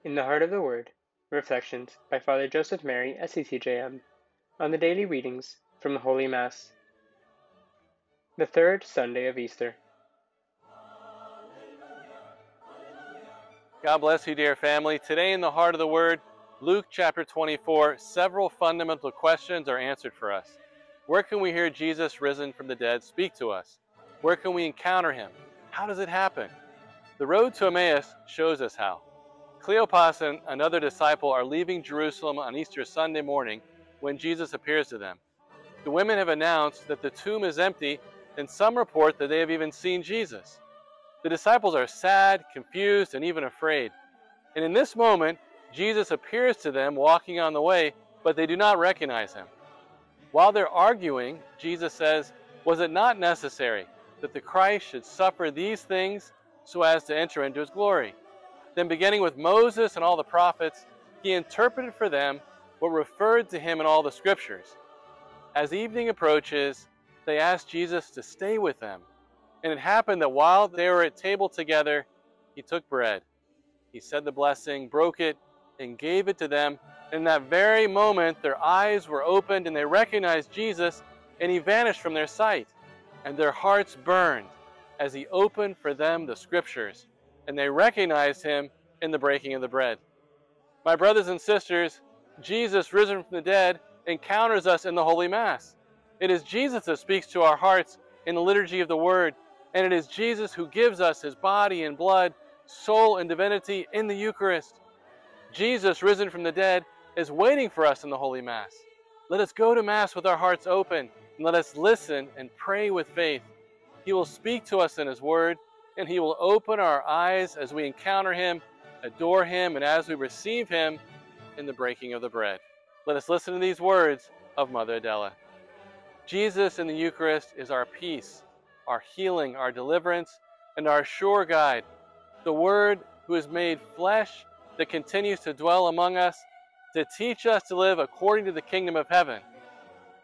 In the Heart of the Word, Reflections by Father Joseph Mary, SCTJM, on the daily readings from the Holy Mass. The third Sunday of Easter. God bless you, dear family. Today in the Heart of the Word, Luke chapter 24, several fundamental questions are answered for us. Where can we hear Jesus risen from the dead speak to us? Where can we encounter him? How does it happen? The road to Emmaus shows us how. Cleopas and another disciple are leaving Jerusalem on Easter Sunday morning when Jesus appears to them. The women have announced that the tomb is empty, and some report that they have even seen Jesus. The disciples are sad, confused, and even afraid. And in this moment, Jesus appears to them walking on the way, but they do not recognize him. While they're arguing, Jesus says, "Was it not necessary that the Christ should suffer these things so as to enter into his glory?" Then beginning with Moses and all the prophets, he interpreted for them what referred to him in all the scriptures. As evening approaches, they asked Jesus to stay with them. And it happened that while they were at table together, he took bread. He said the blessing, broke it, and gave it to them. And in that very moment, their eyes were opened and they recognized Jesus, and he vanished from their sight. And their hearts burned as he opened for them the scriptures, and they recognized him in the breaking of the bread. My brothers and sisters, Jesus, risen from the dead, encounters us in the Holy Mass. It is Jesus that speaks to our hearts in the liturgy of the Word, and it is Jesus who gives us his body and blood, soul and divinity in the Eucharist. Jesus, risen from the dead, is waiting for us in the Holy Mass. Let us go to Mass with our hearts open, and let us listen and pray with faith. He will speak to us in his Word, and he will open our eyes as we encounter him, adore him, and as we receive him in the breaking of the bread. Let us listen to these words of Mother Adela. Jesus in the Eucharist is our peace, our healing, our deliverance, and our sure guide. The Word who is made flesh that continues to dwell among us to teach us to live according to the kingdom of heaven.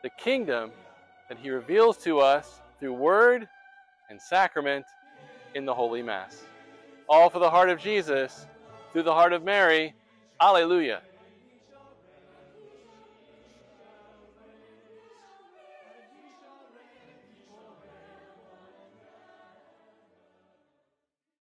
The kingdom that he reveals to us through word and sacrament in the Holy Mass. All for the heart of Jesus, through the heart of Mary. Alleluia.